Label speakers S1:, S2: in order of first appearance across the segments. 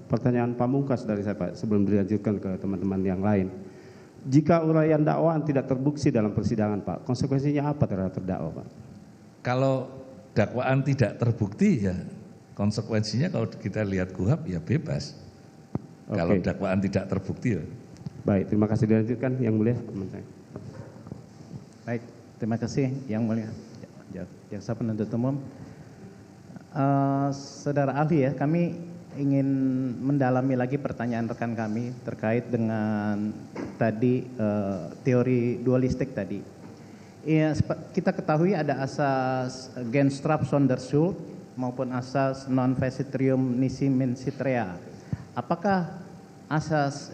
S1: pertanyaan pamungkas dari saya Pak, sebelum dilanjutkan ke teman-teman yang lain. Jika uraian dakwaan tidak terbukti dalam persidangan Pak, konsekuensinya apa terhadap terdakwa Pak?
S2: Kalau dakwaan tidak terbukti ya konsekuensinya kalau kita lihat KUHP ya bebas. Kalau dakwaan tidak terbukti ya.
S1: Baik, terima kasih, dilanjutkan Yang Mulia.
S3: Baik, terima kasih Yang Mulia Jaksa Penuntut Umum. Saudara ahli ya, kami ingin mendalami lagi pertanyaan rekan kami terkait dengan tadi teori dualistik tadi. Ya, kita ketahui ada asas Genstraf Sonderschuld maupun asas non facitrium nisi mensitrea. Apakah asas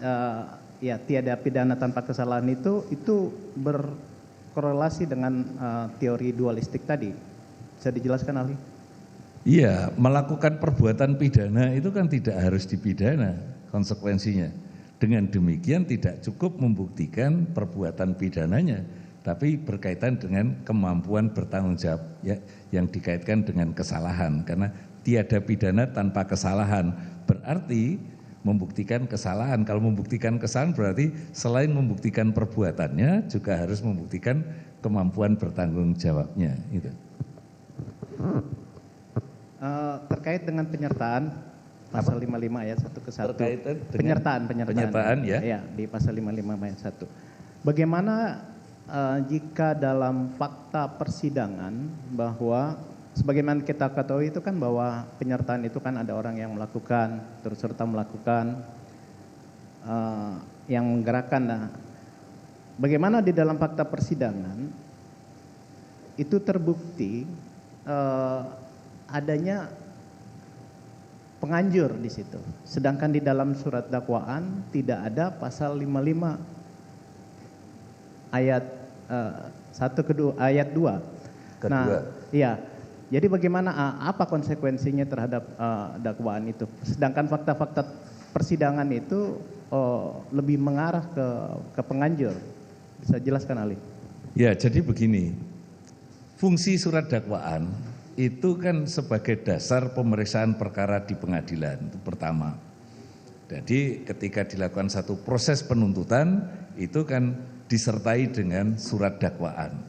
S3: ya tiada pidana tanpa kesalahan itu berkorelasi dengan teori dualistik tadi? Bisa dijelaskan ahli?
S2: Iya, melakukan perbuatan pidana itu kan tidak harus dipidana konsekuensinya. Dengan demikian tidak cukup membuktikan perbuatan pidananya, tapi berkaitan dengan kemampuan bertanggung jawab ya, yang dikaitkan dengan kesalahan. Karena tiada pidana tanpa kesalahan, berarti membuktikan kesalahan. Kalau membuktikan kesalahan berarti selain membuktikan perbuatannya juga harus membuktikan kemampuan bertanggung jawabnya. Gitu.
S3: Terkait dengan penyertaan pasal 55 ayat 1 ke 1. Penyertaan
S2: ya.
S3: Ya, di pasal 55 ayat 1. Bagaimana jika dalam fakta persidangan bahwa sebagaimana kita ketahui itu kan bahwa penyertaan itu kan ada orang yang melakukan, turut serta melakukan, yang menggerakkan. Nah, bagaimana di dalam fakta persidangan itu terbukti adanya penganjur di situ, sedangkan di dalam surat dakwaan tidak ada pasal 55 ayat 2. Nah, iya. Jadi bagaimana apa konsekuensinya terhadap dakwaan itu? Sedangkan fakta-fakta persidangan itu lebih mengarah ke penganjur. Bisa jelaskan ahli?
S2: Ya, jadi begini. Fungsi surat dakwaan itu kan sebagai dasar pemeriksaan perkara di pengadilan, itu pertama. Jadi ketika dilakukan satu proses penuntutan itu kan disertai dengan surat dakwaan.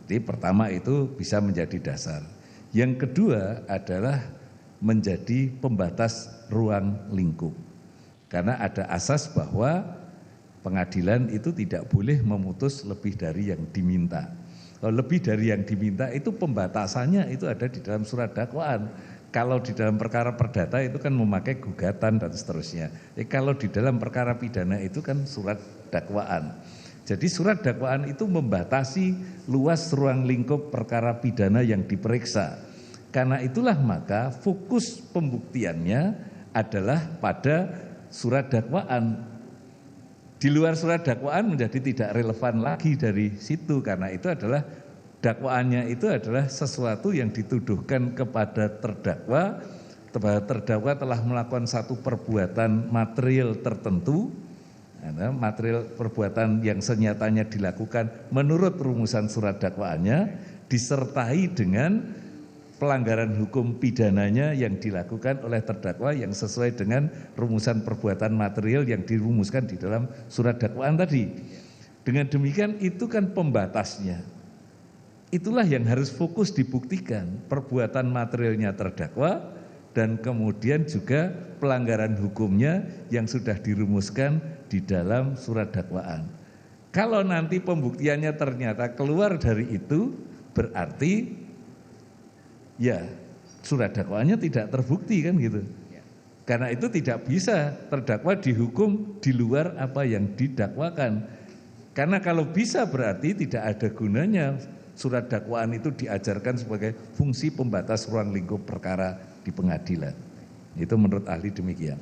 S2: Jadi pertama itu bisa menjadi dasar. Yang kedua adalah menjadi pembatas ruang lingkup. Karena ada asas bahwa pengadilan itu tidak boleh memutus lebih dari yang diminta. Lebih dari yang diminta itu pembatasannya itu ada di dalam surat dakwaan. Kalau di dalam perkara perdata itu kan memakai gugatan dan seterusnya. Kalau di dalam perkara pidana itu kan surat dakwaan. Jadi surat dakwaan itu membatasi luas ruang lingkup perkara pidana yang diperiksa. Karena itulah maka fokus pembuktiannya adalah pada surat dakwaan. Di luar surat dakwaan menjadi tidak relevan lagi dari situ, karena itu adalah dakwaannya itu adalah sesuatu yang dituduhkan kepada terdakwa, terdakwa telah melakukan satu perbuatan material tertentu, material perbuatan yang senyatanya dilakukan menurut rumusan surat dakwaannya, disertai dengan pelanggaran hukum pidananya yang dilakukan oleh terdakwa yang sesuai dengan rumusan perbuatan material yang dirumuskan di dalam surat dakwaan tadi. Dengan demikian itu kan pembatasnya. Itulah yang harus fokus dibuktikan, perbuatan materialnya terdakwa dan kemudian juga pelanggaran hukumnya yang sudah dirumuskan di dalam surat dakwaan. Kalau nanti pembuktiannya ternyata keluar dari itu, berarti ya surat dakwaannya tidak terbukti kan gitu. Karena itu tidak bisa terdakwa dihukum di luar apa yang didakwakan. Karena kalau bisa berarti tidak ada gunanya surat dakwaan itu diajarkan sebagai fungsi pembatas ruang lingkup perkara di pengadilan. Itu menurut ahli demikian.